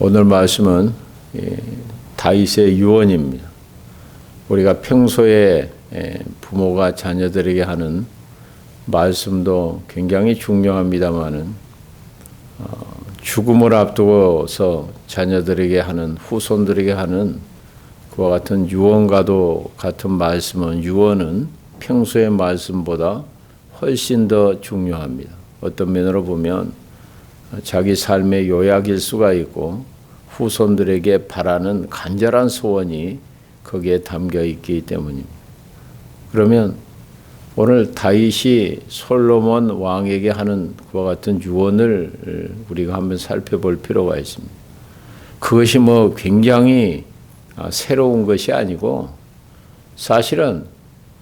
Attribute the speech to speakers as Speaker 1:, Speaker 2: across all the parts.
Speaker 1: 오늘 말씀은 다윗의 유언입니다. 우리가 평소에 부모가 자녀들에게 하는 말씀도 굉장히 중요합니다마는 죽음을 앞두고서 자녀들에게 하는, 후손들에게 하는 그와 같은 유언과도 같은 말씀은, 유언은 평소의 말씀보다 훨씬 더 중요합니다. 어떤 면으로 보면 자기 삶의 요약일 수가 있고 후손들에게 바라는 간절한 소원이 거기에 담겨 있기 때문입니다. 그러면 오늘 다윗이 솔로몬 왕에게 하는 그와 같은 유언을 우리가 한번 살펴볼 필요가 있습니다. 그것이 굉장히 새로운 것이 아니고 사실은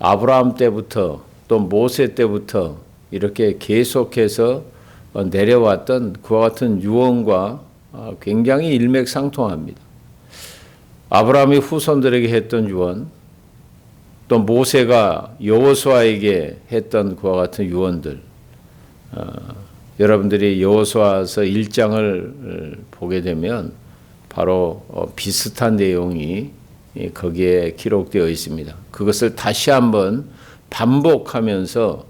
Speaker 1: 아브라함 때부터 또 모세 때부터 이렇게 계속해서 내려왔던 그와 같은 유언과 굉장히 일맥상통합니다. 아브라함이 후손들에게 했던 유언, 또 모세가 여호수아에게 했던 그와 같은 유언들, 여러분들이 여호수아서 1장을 보게 되면 바로 비슷한 내용이 거기에 기록되어 있습니다. 그것을 다시 한번 반복하면서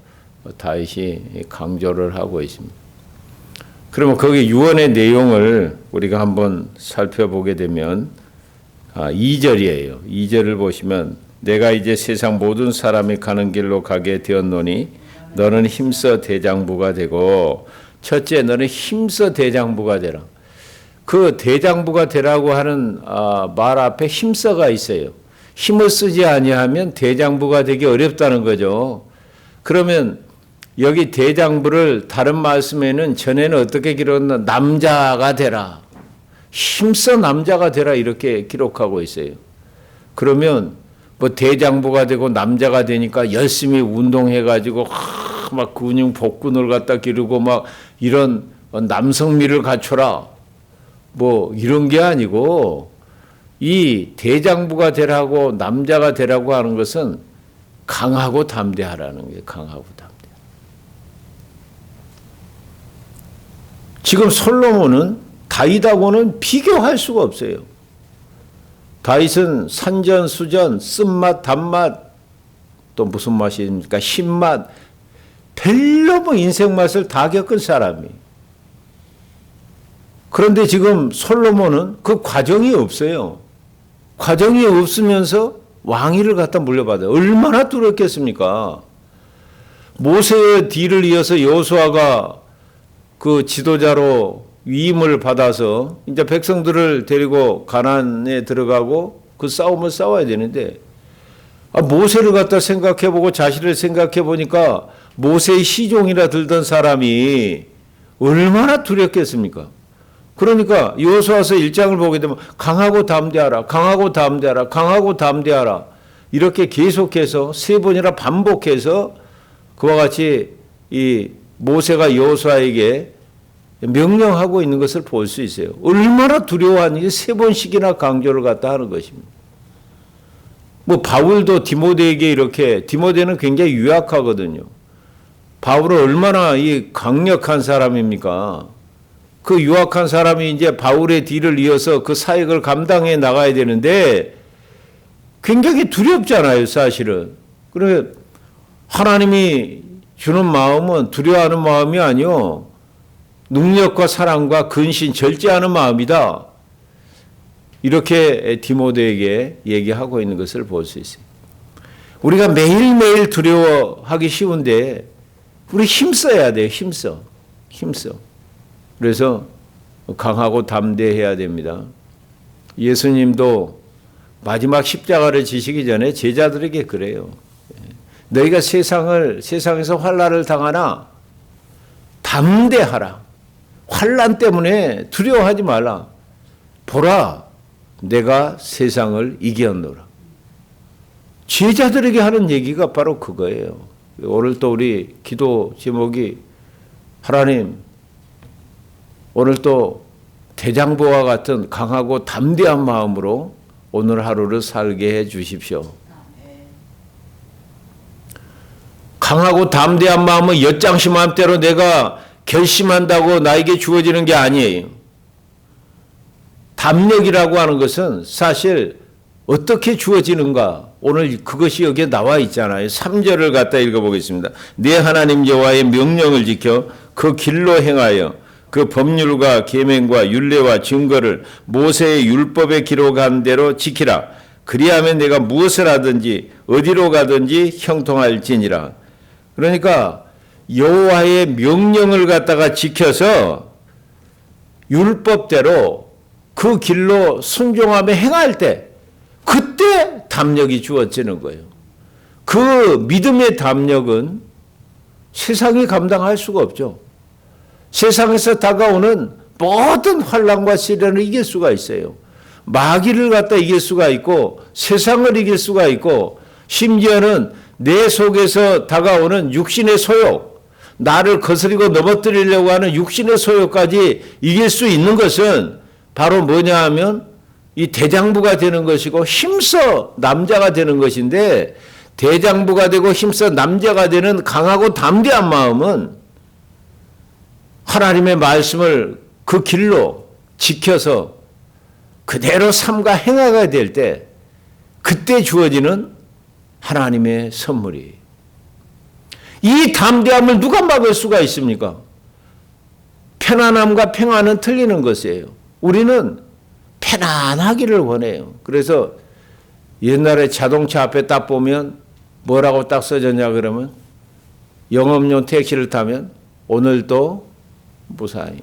Speaker 1: 다윗이 강조를 하고 있습니다. 그러면 거기 유언의 내용을 우리가 한번 살펴보게 되면 2절이에요. 2절을 보시면 내가 이제 세상 모든 사람이 가는 길로 가게 되었노니 너는 힘써 대장부가 되고, 첫째 너는 힘써 대장부가 되라. 그 대장부가 되라고 하는 말 앞에 힘써가 있어요. 힘을 쓰지 아니하면 대장부가 되기 어렵다는 거죠. 그러면 여기 대장부를 다른 말씀에는 전에는 어떻게 기록했나? 남자가 되라. 힘써 남자가 되라 이렇게 기록하고 있어요. 그러면 대장부가 되고 남자가 되니까 열심히 운동해가지고 막 근육 복근을 갖다 기르고 막 이런 남성미를 갖춰라. 이런 게 아니고 이 대장부가 되라고 남자가 되라고 하는 것은 강하고 담대하라는 게 강하고 담대. 지금 솔로몬은 다윗하고는 비교할 수가 없어요. 다윗은 산전수전, 쓴맛, 단맛, 또 무슨 맛입니까? 신맛, 별로 인생 맛을 다 겪은 사람이. 그런데 지금 솔로몬은 그 과정이 없어요. 과정이 없으면서 왕위를 갖다 물려받아요. 얼마나 두렵겠습니까? 모세의 뒤를 이어서 여호수아가 그 지도자로 위임을 받아서 이제 백성들을 데리고 가나안에 들어가고 그 싸움을 싸워야 되는데, 모세를 갖다 생각해보고 자신을 생각해보니까 모세의 시종이라 들던 사람이 얼마나 두렵겠습니까? 그러니까 여호수아서 1장을 보게 되면 강하고 담대하라, 강하고 담대하라, 강하고 담대하라 이렇게 계속해서 3번이나 반복해서 그와 같이 이 모세가 여호수아에게 명령하고 있는 것을 볼 수 있어요. 얼마나 두려워하는지 3번씩이나 강조를 갖다 하는 것입니다. 바울도 디모데에게 이렇게, 디모데는 굉장히 유약하거든요. 바울은 얼마나 이 강력한 사람입니까? 그 유약한 사람이 이제 바울의 뒤를 이어서 그 사역을 감당해 나가야 되는데 굉장히 두렵잖아요, 사실은. 그러니까 하나님이 주는 마음은 두려워하는 마음이 아니요, 능력과 사랑과 근신, 절제하는 마음이다. 이렇게 디모데에게 얘기하고 있는 것을 볼 수 있어요. 우리가 매일매일 두려워하기 쉬운데 우리 힘써야 돼요. 힘써. 그래서 강하고 담대해야 됩니다. 예수님도 마지막 십자가를 지시기 전에 제자들에게 그래요. 너희가 세상에서 환난을 당하나 담대하라. 환난 때문에 두려워하지 말라. 보라, 내가 세상을 이겼노라. 제자들에게 하는 얘기가 바로 그거예요. 오늘 또 우리 기도 제목이 하나님, 오늘 또 대장부와 같은 강하고 담대한 마음으로 오늘 하루를 살게 해 주십시오. 강하고 담대한 마음은 엿장시 마음대로 내가 결심한다고 나에게 주어지는 게 아니에요. 담력이라고 하는 것은 사실 어떻게 주어지는가? 오늘 그것이 여기에 나와 있잖아요. 3절을 갖다 읽어보겠습니다. 내 하나님 여호와의 명령을 지켜 그 길로 행하여 그 법률과 계명과 율례와 증거를 모세의 율법에 기록한 대로 지키라. 그리하면 내가 무엇을 하든지 어디로 가든지 형통할지니라. 그러니까 여호와의 명령을 갖다가 지켜서 율법대로 그 길로 순종하며 행할 때 그때 담력이 주어지는 거예요. 그 믿음의 담력은 세상이 감당할 수가 없죠. 세상에서 다가오는 모든 환난과 시련을 이길 수가 있어요. 마귀를 갖다 이길 수가 있고 세상을 이길 수가 있고 심지어는 내 속에서 다가오는 육신의 소욕, 나를 거스리고 넘어뜨리려고 하는 육신의 소욕까지 이길 수 있는 것은 바로 뭐냐 하면 이 대장부가 되는 것이고 힘써 남자가 되는 것인데, 대장부가 되고 힘써 남자가 되는 강하고 담대한 마음은 하나님의 말씀을 그 길로 지켜서 그대로 삼가 행하게 될 때 그때 주어지는 하나님의 선물이, 이 담대함을 누가 막을 수가 있습니까? 편안함과 평안은 틀리는 것이에요. 우리는 편안하기를 원해요. 그래서 옛날에 자동차 앞에 딱 보면 뭐라고 딱 써졌냐 그러면, 영업용 택시를 타면 오늘도 무사히.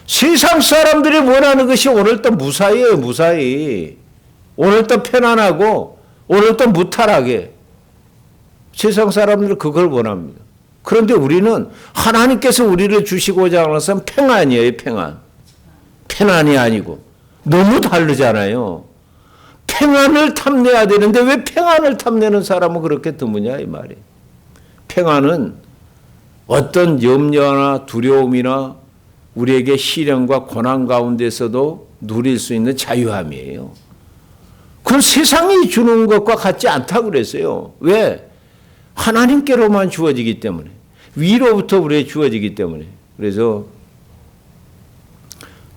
Speaker 1: 세상 사람들이 원하는 것이 오늘도 무사히예요. 무사히. 오늘도 편안하고 오늘도 무탈하게. 세상 사람들은 그걸 원합니다. 그런데 우리는 하나님께서 우리를 주시고자 하는 것은 평안이에요. 평안. 편안이 아니고 너무 다르잖아요. 평안을 탐내야 되는데 왜 평안을 탐내는 사람은 그렇게 드무냐 이 말이에요. 평안은 어떤 염려나 두려움이나 우리에게 시련과 고난 가운데서도 누릴 수 있는 자유함이에요. 그건 세상이 주는 것과 같지 않다고 그랬어요. 왜? 하나님께로만 주어지기 때문에, 위로부터 우리에게 주어지기 때문에. 그래서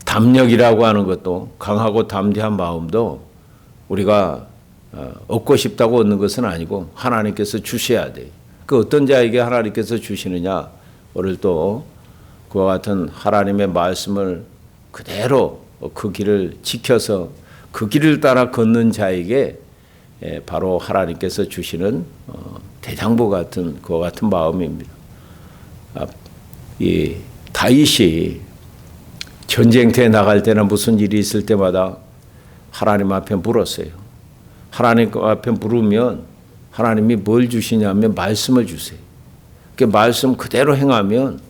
Speaker 1: 담력이라고 하는 것도, 강하고 담대한 마음도 우리가 얻고 싶다고 얻는 것은 아니고 하나님께서 주셔야 돼요. 그 어떤 자에게 하나님께서 주시느냐, 오늘 또 그와 같은 하나님의 말씀을 그대로 그 길을 지켜서 그 길을 따라 걷는 자에게 바로 하나님께서 주시는 대장부 같은 그와 같은 마음입니다. 이 다윗이 전쟁터에 나갈 때나 무슨 일이 있을 때마다 하나님 앞에 물었어요. 하나님 앞에 물으면 하나님이 뭘 주시냐면 말씀을 주세요. 그 말씀 그대로 행하면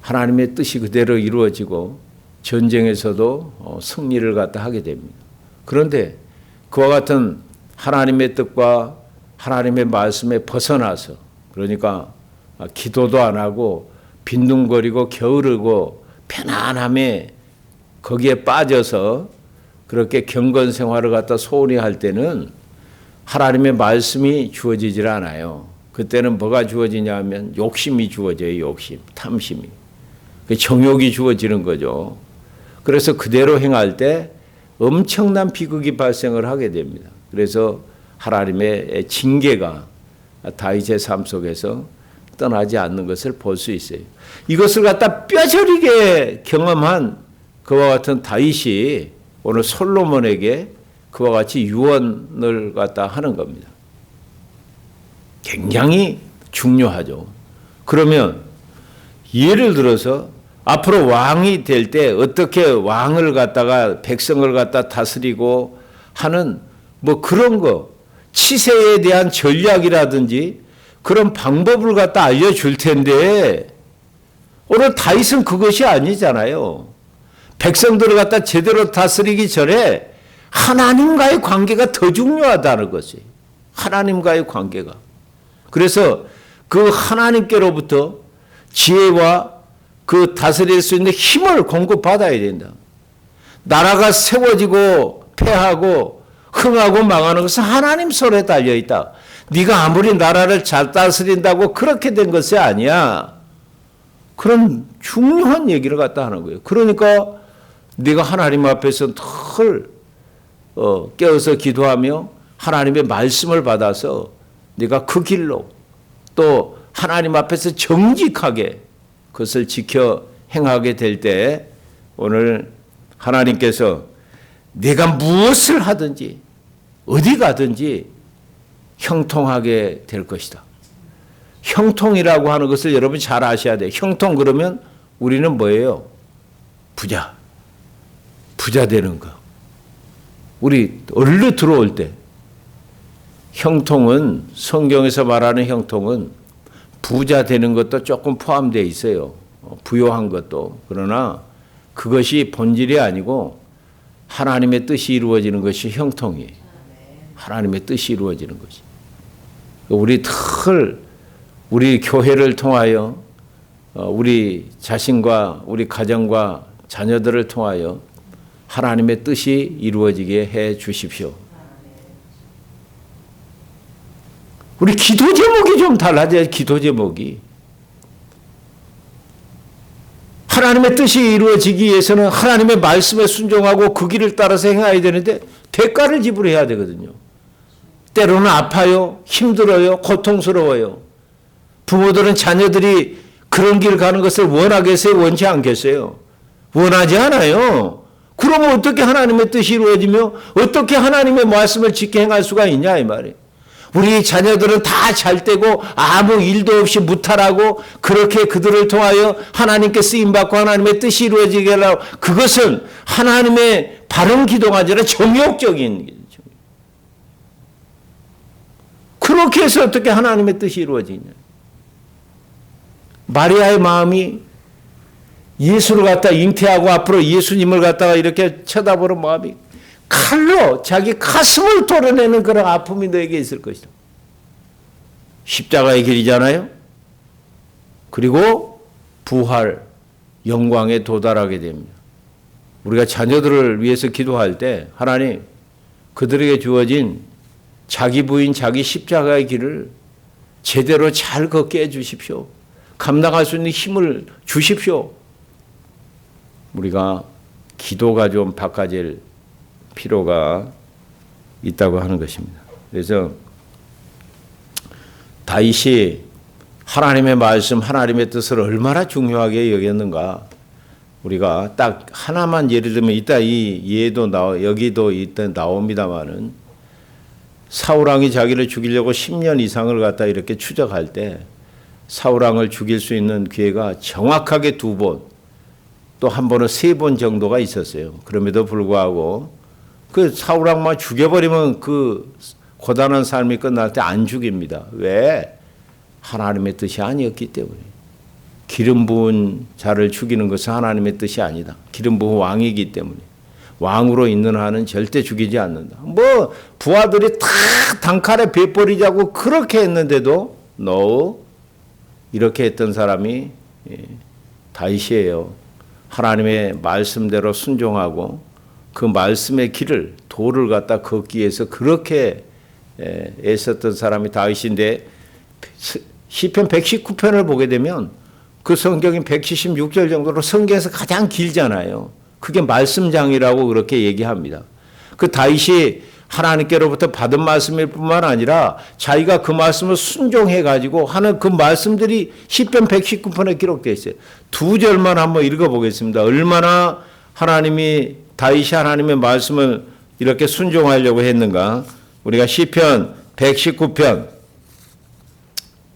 Speaker 1: 하나님의 뜻이 그대로 이루어지고 전쟁에서도 승리를 갖다 하게 됩니다. 그런데 그와 같은 하나님의 뜻과 하나님의 말씀에 벗어나서, 그러니까 기도도 안 하고 빈둥거리고 게으르고 편안함에 거기에 빠져서 그렇게 경건 생활을 갖다 소홀히 할 때는 하나님의 말씀이 주어지질 않아요. 그때는 뭐가 주어지냐 하면 욕심이 주어져요. 욕심, 탐심이. 정욕이 주어지는 거죠. 그래서 그대로 행할 때 엄청난 비극이 발생을 하게 됩니다. 그래서 하나님의 징계가 다윗의 삶 속에서 떠나지 않는 것을 볼 수 있어요. 이것을 갖다 뼈저리게 경험한 그와 같은 다윗이 오늘 솔로몬에게 그와 같이 유언을 갖다 하는 겁니다. 굉장히 중요하죠. 그러면 예를 들어서 앞으로 왕이 될 때 어떻게 왕을 갖다가 백성을 갖다 다스리고 하는 뭐 그런 거, 치세에 대한 전략이라든지 그런 방법을 갖다 알려줄 텐데, 오늘 다윗은 그것이 아니잖아요. 백성들을 갖다 제대로 다스리기 전에 하나님과의 관계가 더 중요하다는 것이, 하나님과의 관계가. 그래서 그 하나님께로부터 지혜와 그 다스릴 수 있는 힘을 공급받아야 된다. 나라가 세워지고 패하고 흥하고 망하는 것은 하나님 손에 달려있다. 네가 아무리 나라를 잘 다스린다고 그렇게 된 것이 아니야. 그런 중요한 얘기를 갖다 하는 거예요. 그러니까 네가 하나님 앞에서 늘 깨어서 기도하며 하나님의 말씀을 받아서 네가 그 길로 또 하나님 앞에서 정직하게 그것을 지켜 행하게 될 때 오늘 하나님께서 네가 무엇을 하든지 어디 가든지 형통하게 될 것이다. 형통이라고 하는 것을 여러분 잘 아셔야 돼요. 형통 그러면 우리는 뭐예요? 부자 되는 거. 우리 얼른 들어올 때 형통은 성경에서 말하는 형통은 부자 되는 것도 조금 포함되어 있어요. 부요한 것도. 그러나 그것이 본질이 아니고 하나님의 뜻이 이루어지는 것이 형통이에요. 하나님의 뜻이 이루어지는 것이. 우리 교회를 통하여 우리 자신과 우리 가정과 자녀들을 통하여 하나님의 뜻이 이루어지게 해 주십시오. 우리 기도 제목이 좀 달라져야 기도 제목이. 하나님의 뜻이 이루어지기 위해서는 하나님의 말씀에 순종하고 그 길을 따라서 행해야 되는데 대가를 지불해야 되거든요. 때로는 아파요, 힘들어요, 고통스러워요. 부모들은 자녀들이 그런 길 가는 것을 원하겠어요, 원치 않겠어요? 원하지 않아요. 그러면 어떻게 하나님의 뜻이 이루어지며 어떻게 하나님의 말씀을 지켜 행할 수가 있냐 이 말이에요. 우리 자녀들은 다 잘되고 아무 일도 없이 무탈하고 그렇게 그들을 통하여 하나님께 쓰임받고 하나님의 뜻이 이루어지게 하려고 그것은 하나님의 바른 기도가 아니라 정욕적인 기도. 그렇게 해서 어떻게 하나님의 뜻이 이루어지냐. 마리아의 마음이 예수를 갖다 잉태하고 앞으로 예수님을 갖다가 이렇게 쳐다보는 마음이 칼로 자기 가슴을 도려내는 그런 아픔이 너에게 있을 것이다. 십자가의 길이잖아요. 그리고 부활, 영광에 도달하게 됩니다. 우리가 자녀들을 위해서 기도할 때 하나님 그들에게 주어진 자기 부인 자기 십자가의 길을 제대로 잘 걷게 해주십시오. 감당할 수 있는 힘을 주십시오. 우리가 기도가 좀 바꿔질 필요가 있다고 하는 것입니다. 그래서 다윗이 하나님의 말씀, 하나님의 뜻을 얼마나 중요하게 여겼는가. 우리가 딱 하나만 예를 들면 이따 이 예도 여기도 이따 나옵니다만은 사울왕이 자기를 죽이려고 10년 이상을 갖다 이렇게 추적할 때 사울왕을 죽일 수 있는 기회가 정확하게 2번, 또 한 번은 3번 정도가 있었어요. 그럼에도 불구하고 그 사울왕만 죽여버리면 그 고단한 삶이 끝날 때 안 죽입니다. 왜? 하나님의 뜻이 아니었기 때문에. 기름 부은 자를 죽이는 것은 하나님의 뜻이 아니다. 기름 부은 왕이기 때문에. 왕으로 있는 한은 절대 죽이지 않는다. 뭐 부하들이 다 단칼에 베버리자고 그렇게 했는데도 no. 이렇게 했던 사람이 다윗이에요. 하나님의 말씀대로 순종하고 그 말씀의 길을 도를 갖다 걷기 위해서 그렇게 애썼던 사람이 다윗인데 시편 119편을 보게 되면 그 성경이 176절 정도로 성경에서 가장 길잖아요. 그게 말씀장이라고 그렇게 얘기합니다. 그 다윗이 하나님께로부터 받은 말씀일 뿐만 아니라 자기가 그 말씀을 순종해 가지고 하는 그 말씀들이 시편 119편에 기록되어 있어요. 2절만 한번 읽어보겠습니다. 얼마나 다윗이 하나님의 말씀을 이렇게 순종하려고 했는가. 우리가 시편 119편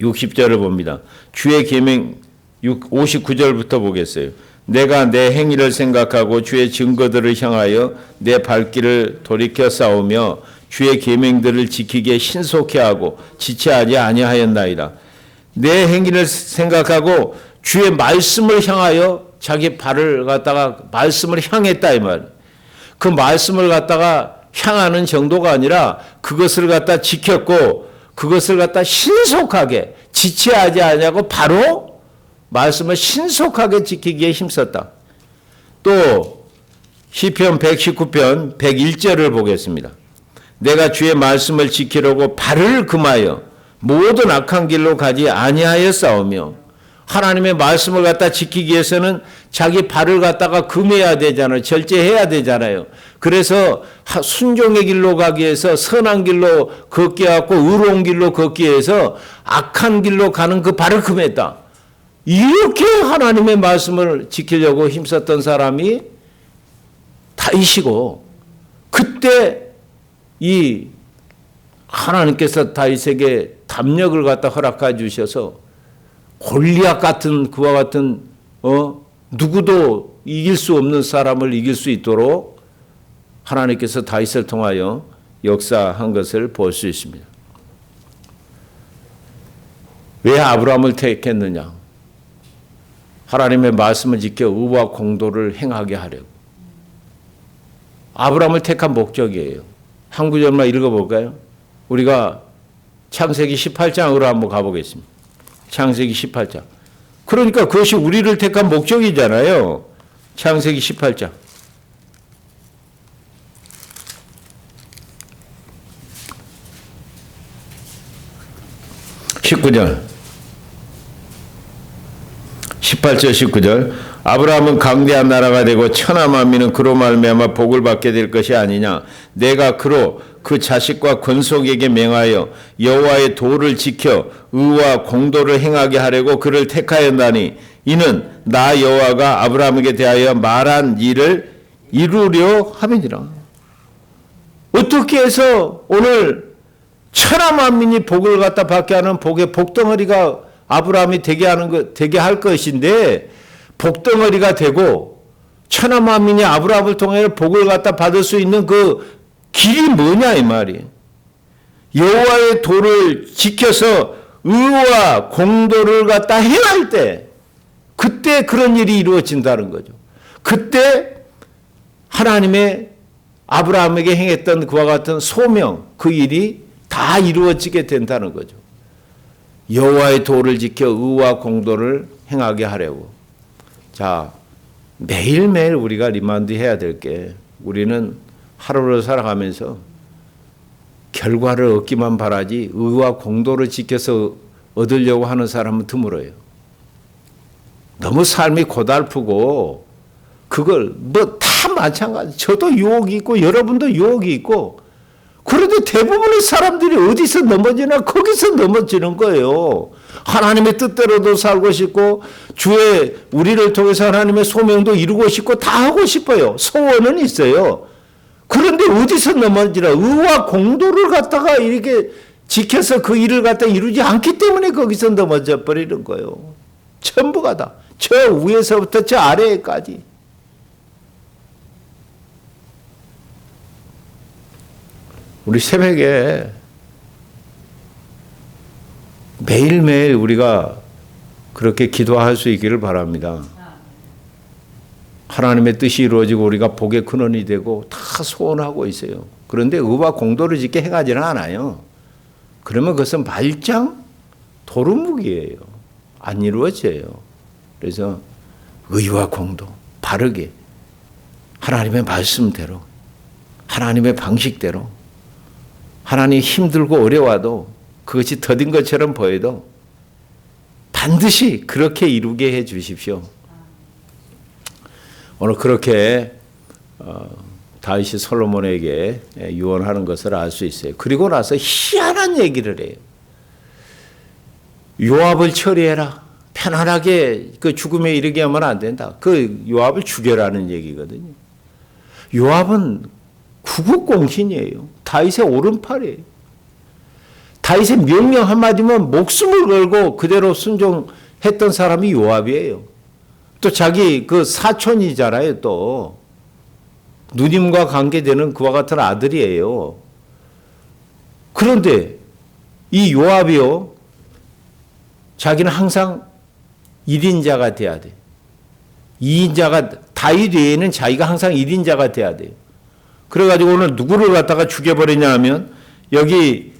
Speaker 1: 60절을 봅니다. 주의 계명 59절부터 보겠어요. 내가 내 행위를 생각하고 주의 증거들을 향하여 내 발길을 돌이켜 싸우며 주의 계명들을 지키기에 신속히 하고 지체하지 아니하였나이다. 내 행위를 생각하고 주의 말씀을 향하여 자기 발을 갖다가 말씀을 향했다 이 말. 그 말씀을 갖다가 향하는 정도가 아니라 그것을 갖다 지켰고 그것을 갖다 신속하게 지체하지 아니하고 바로 말씀을 신속하게 지키기에 힘썼다. 또 시편 119편 101절을 보겠습니다. 내가 주의 말씀을 지키려고 발을 금하여 모든 악한 길로 가지 아니하여 싸우며 하나님의 말씀을 갖다 지키기 위해서는 자기 발을 갖다가 금해야 되잖아요. 절제해야 되잖아요. 그래서 순종의 길로 가기 위해서 선한 길로 걷게 하고 의로운 길로 걷기 위해서 악한 길로 가는 그 발을 금했다. 이렇게 하나님의 말씀을 지키려고 힘썼던 사람이 다윗이고, 그때 이 하나님께서 다윗에게 담력을 갖다 허락해 주셔서 골리앗 같은 그와 같은 누구도 이길 수 없는 사람을 이길 수 있도록 하나님께서 다윗을 통하여 역사한 것을 볼 수 있습니다. 왜 아브라함을 택했느냐? 하나님의 말씀을 지켜 의와 공도를 행하게 하려고. 아브라함을 택한 목적이에요. 한 구절만 읽어볼까요? 우리가 창세기 18장으로 한번 가보겠습니다. 창세기 18장. 그러니까 그것이 우리를 택한 목적이잖아요. 창세기 18장. 19절. 18절 19절. 아브라함은 강대한 나라가 되고 천하 만민은 그로 말미암아 복을 받게 될 것이 아니냐. 내가 그로 그 자식과 권속에게 맹하여 여호와의 도를 지켜 의와 공도를 행하게 하려고 그를 택하였나니 이는 나 여호와가 아브라함에게 대하여 말한 일을 이루려 함이니라. 어떻게 해서 오늘 천하 만민이 복을 갖다 받게 하는 복의 복덩어리가 아브라함이 되게 할 것인데, 복덩어리가 되고 천하 만민이 아브라함을 통해 복을 갖다 받을 수 있는 그 길이 뭐냐 이 말이에요. 여호와의 도를 지켜서 의와 공도를 갖다 행할 때, 그때 그런 일이 이루어진다는 거죠. 그때 하나님의 아브라함에게 행했던 그와 같은 소명, 그 일이 다 이루어지게 된다는 거죠. 여호와의 도를 지켜 의와 공도를 행하게 하려고. 자, 매일매일 우리가 리마인드 해야 될 게, 우리는 하루를 살아가면서 결과를 얻기만 바라지 의와 공도를 지켜서 얻으려고 하는 사람은 드물어요. 너무 삶이 고달프고, 그걸 뭐 다 마찬가지. 저도 유혹이 있고 여러분도 유혹이 있고, 그래도 대부분의 사람들이 어디서 넘어지나 거기서 넘어지는 거예요. 하나님의 뜻대로도 살고 싶고, 주의 우리를 통해서 하나님의 소명도 이루고 싶고 다 하고 싶어요. 소원은 있어요. 그런데 어디서 넘어지나? 의와 공도를 갖다가 이렇게 지켜서 그 일을 갖다 이루지 않기 때문에 거기서 넘어져 버리는 거예요. 전부가 다. 저 위에서부터 저 아래까지. 우리 새벽에 매일매일 우리가 그렇게 기도할 수 있기를 바랍니다. 하나님의 뜻이 이루어지고 우리가 복의 근원이 되고 다 소원하고 있어요. 그런데 의와 공도를 짓게 행하지는 않아요. 그러면 그것은 말짱 도루묵이에요. 안 이루어져요. 그래서 의와 공도 바르게 하나님의 말씀대로, 하나님의 방식대로, 하나님 힘들고 어려워도 그것이 더딘 것처럼 보여도 반드시 그렇게 이루게 해 주십시오. 오늘 그렇게 다윗이 솔로몬에게 유언하는 것을 알 수 있어요. 그리고 나서 희한한 얘기를 해요. 요압을 처리해라. 편안하게 그 죽음에 이르게 하면 안 된다. 그 요압을 죽여라는 얘기거든요. 요압은 구국공신이에요. 다윗의 오른팔이에요. 다윗의 명령 한마디면 목숨을 걸고 그대로 순종했던 사람이 요압이에요. 또 자기 그 사촌이잖아요. 또 누님과 관계되는 그와 같은 아들이에요. 그런데 이 요압이요, 자기는 항상 1인자가 돼야 돼. 2인자가, 다윗 외에는 자기가 항상 1인자가 돼야 돼요. 그래가지고 오늘 누구를 갖다가 죽여버리냐 하면, 여기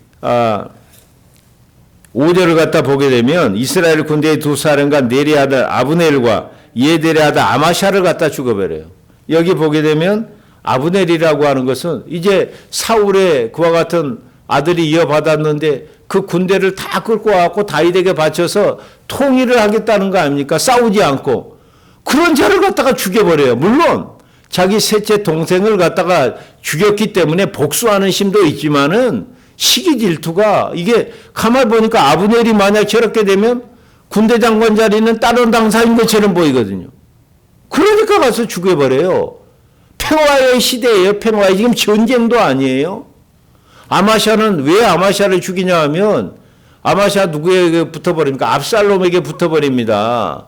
Speaker 1: 5절을 갖다 보게 되면 이스라엘 군대의 두 사령관 네리 아들 아브넬과 예델의 아들 아마샤를 갖다 죽여버려요. 여기 보게 되면 아브넬이라고 하는 것은 이제 사울의 그와 같은 아들이 이어받았는데 그 군대를 다 끌고 와갖고 다윗에게 바쳐서 통일을 하겠다는 거 아닙니까? 싸우지 않고. 그런 자를 갖다가 죽여버려요. 물론 자기 셋째 동생을 갖다가 죽였기 때문에 복수하는 심도 있지만은 시기 질투가 이게 가만히 보니까 아브넬이 만약 저렇게 되면 군대 장관 자리는 다른 당사인 것처럼 보이거든요. 그러니까 가서 죽여버려요. 평화의 시대예요. 평화의 지금 전쟁도 아니에요. 아마샤는 왜 아마샤를 죽이냐 하면 아마샤 누구에게 붙어버립니까? 압살롬에게 붙어버립니다.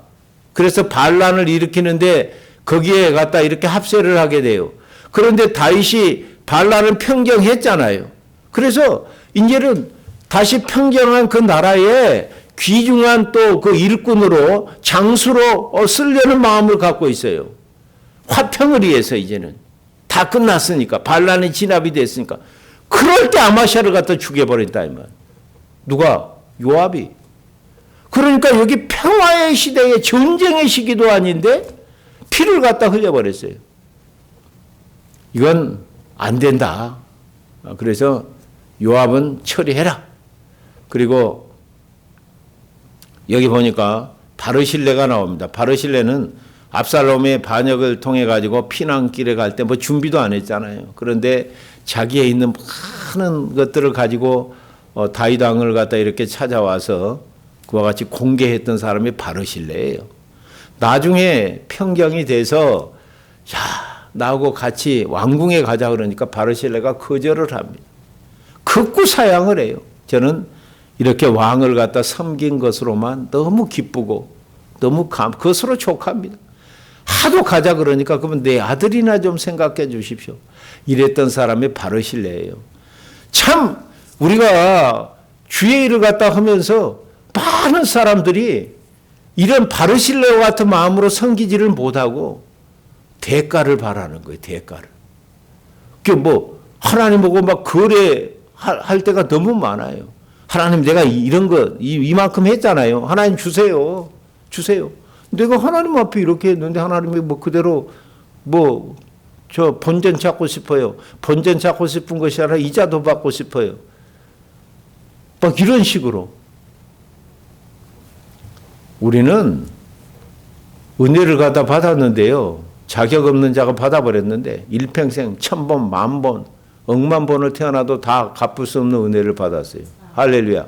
Speaker 1: 그래서 반란을 일으키는데 거기에 갖다 이렇게 합세를 하게 돼요. 그런데 다윗이 반란을 평정했잖아요. 그래서 이제는 다시 평정한 그 나라에 귀중한 또 그 일꾼으로 장수로 쓰려는 마음을 갖고 있어요. 화평을 위해서 이제는 다 끝났으니까 반란이 진압이 됐으니까 그럴 때 아마샤를 갖다 죽여버린다 이 말. 누가? 요압이. 그러니까 여기 평화의 시대에 전쟁의 시기도 아닌데 피를 갖다 흘려버렸어요. 이건 안 된다. 그래서 요압은 처리해라. 그리고 여기 보니까 바르실레가 나옵니다. 바르실레는 압살롬의 반역을 통해 가지고 피난길에 갈 때 뭐 준비도 안 했잖아요. 그런데 자기에 있는 많은 것들을 가지고 다윗 왕을 갖다 이렇게 찾아와서 그와 같이 공개했던 사람이 바르실레예요. 나중에 평정이 돼서 야, 나하고 같이 왕궁에 가자 그러니까 바르실레가 거절을 합니다. 극구 사양을 해요. 저는 이렇게 왕을 갖다 섬긴 것으로만 너무 기쁘고 너무 그것으로 족합니다. 하도 가자 그러니까 그러면 내 아들이나 좀 생각해 주십시오. 이랬던 사람이 바르실레예요. 참 우리가 주의 일을 갖다 하면서 많은 사람들이 이런 바르실레와 같은 마음으로 섬기지를 못하고 대가를 바라는 거예요. 대가를. 그게 뭐 하나님하고 막 거래할 때가 너무 많아요. 하나님 내가 이런 거 이만큼 했잖아요. 하나님 주세요. 주세요. 내가 하나님 앞에 이렇게 했는데 하나님이 뭐 그대로 뭐 저 본전 찾고 싶어요. 본전 찾고 싶은 것이 아니라 이자도 받고 싶어요. 막 이런 식으로. 우리는 은혜를 갖다 받았는데요. 자격 없는 자가 받아버렸는데 일평생 1000번, 10,000번, 억만 번을 태어나도 다 갚을 수 없는 은혜를 받았어요. 할렐루야.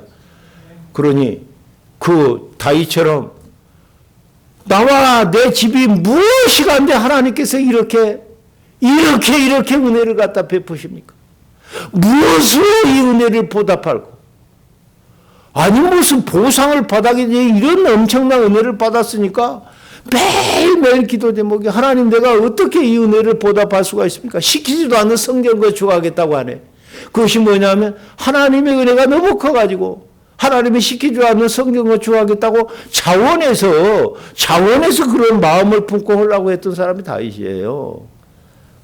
Speaker 1: 그러니 그 다윗처럼 나와 내 집이 무엇이 간데 하나님께서 이렇게 은혜를 갖다 베푸십니까? 무엇으로 이 은혜를 보답할고? 아니 무슨 보상을 받아야지 이런 엄청난 은혜를 받았으니까 매일매일 기도 제목이 하나님 내가 어떻게 이 은혜를 보답할 수가 있습니까? 시키지도 않는 성경 거주하겠다고 하네. 그것이 뭐냐면 하나님의 은혜가 너무 커가지고 하나님이 시키지 않는 성경 거주하겠다고 자원해서 그런 마음을 품고 하려고 했던 사람이 다윗이에요.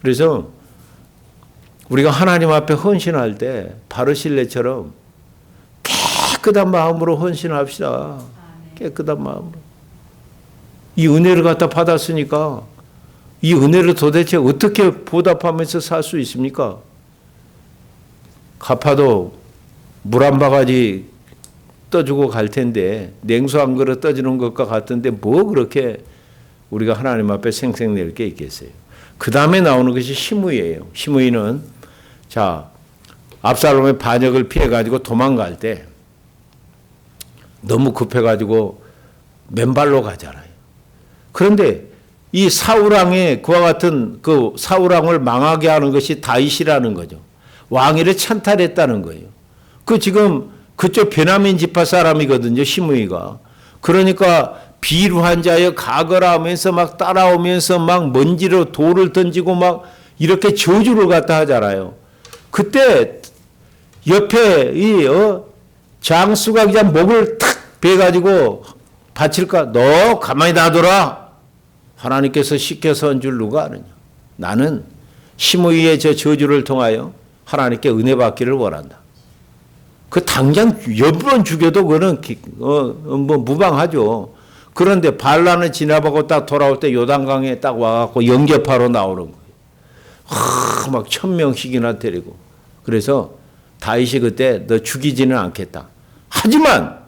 Speaker 1: 그래서 우리가 하나님 앞에 헌신할 때 바르실레처럼 깨끗한 마음으로 헌신합시다. 깨끗한 마음으로. 이 은혜를 갖다 받았으니까 이 은혜를 도대체 어떻게 보답하면서 살 수 있습니까? 갚아도 물 한 바가지 떠주고 갈 텐데 냉수 한 그릇 떠주는 것과 같은데 뭐 그렇게 우리가 하나님 앞에 생색낼 게 있겠어요. 그 다음에 나오는 것이 시므이예요. 시므이는 자 압살롬의 반역을 피해가지고 도망갈 때 너무 급해가지고 맨발로 가잖아요. 그런데 이 사울왕의 그와 같은 그 사울왕을 망하게 하는 것이 다윗이라는 거죠. 왕위를 찬탈했다는 거예요. 그 지금 그쪽 베냐민 지파 사람이거든요. 시므이가. 그러니까 비루한 자여 가거라 하면서 막 따라오면서 막 먼지로 돌을 던지고 막 이렇게 저주를 갖다 하잖아요. 그때 옆에 이 장수가 그냥 목을 탁 베가지고 바칠까? 너 가만히 놔둬라. 하나님께서 시켜서 한 줄 누가 아느냐. 나는 시므이의 저 저주를 통하여 하나님께 은혜 받기를 원한다. 그 당장 여러 죽여도 그거는 뭐 무방하죠. 그런데 반란을 진압하고 딱 돌아올 때 요단강에 딱 와갖고 영접하러 나오는 거예요. 막 1000명씩이나 데리고. 그래서 다윗이 그때 너 죽이지는 않겠다. 하지만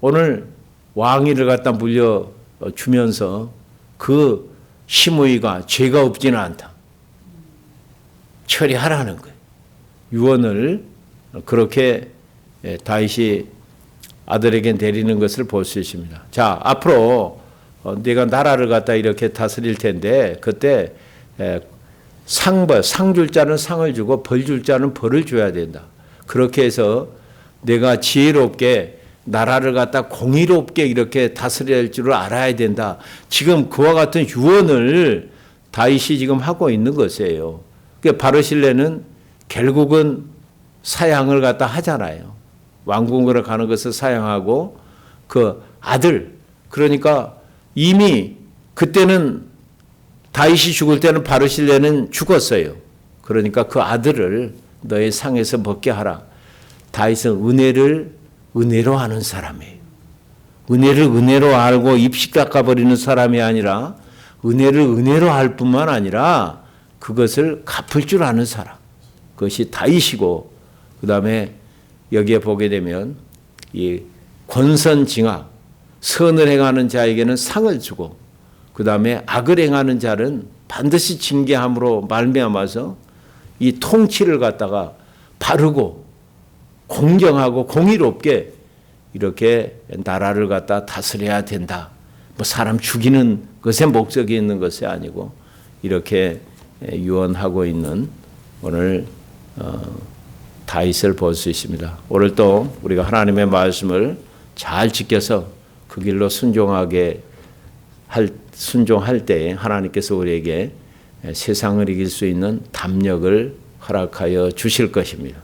Speaker 1: 오늘 왕위를 갖다 물려주면서 그 시므이가 죄가 없지는 않다. 처리하라는 거예요. 유언을 그렇게 다윗이 아들에게 내리는 것을 볼 수 있습니다. 자, 앞으로 네가 나라를 갖다 이렇게 다스릴 텐데 그때 상 줄 자는 상을 주고 벌 줄 자는 벌을 줘야 된다. 그렇게 해서 내가 지혜롭게 나라를 갖다 공의롭게 이렇게 다스려야 할 줄을 알아야 된다. 지금 그와 같은 유언을 다윗이 지금 하고 있는 것이에요. 그러니까 바르실레는 결국은 사양을 갖다 하잖아요. 왕궁으로 가는 것을 사양하고 그 아들, 그러니까 이미 그때는 다윗이 죽을 때는 바르실레는 죽었어요. 그러니까 그 아들을 너의 상에서 벗게 하라. 다윗은 은혜를 은혜로 하는 사람이에요. 은혜를 은혜로 알고 입식 깎아버리는 사람이 아니라 은혜를 은혜로 할 뿐만 아니라 그것을 갚을 줄 아는 사람. 그것이 다윗이고, 그 다음에 여기에 보게 되면 이 권선징악, 선을 행하는 자에게는 상을 주고, 그 다음에 악을 행하는 자는 반드시 징계함으로 말미암아서 이 통치를 갖다가 바르고 공정하고 공의롭게 이렇게 나라를 갖다 다스려야 된다. 뭐 사람 죽이는 것에 목적이 있는 것이 아니고 이렇게 유언하고 있는 오늘 다윗을 볼 수 있습니다. 오늘 또 우리가 하나님의 말씀을 잘 지켜서 그 길로 순종할 때에 하나님께서 우리에게 세상을 이길 수 있는 담력을 허락하여 주실 것입니다.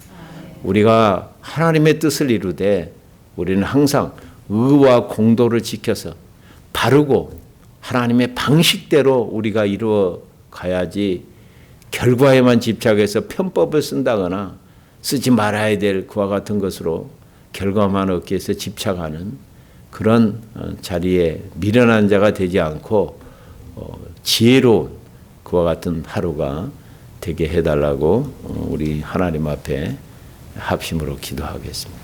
Speaker 1: 우리가 하나님의 뜻을 이루되 우리는 항상 의와 공도를 지켜서 바르고 하나님의 방식대로 우리가 이루어 가야지 결과에만 집착해서 편법을 쓴다거나 쓰지 말아야 될 그와 같은 것으로 결과만 얻기 위해서 집착하는 그런 자리에 미련한 자가 되지 않고 지혜로운 그와 같은 하루가 되게 해달라고 우리 하나님 앞에 합심으로 기도하겠습니다.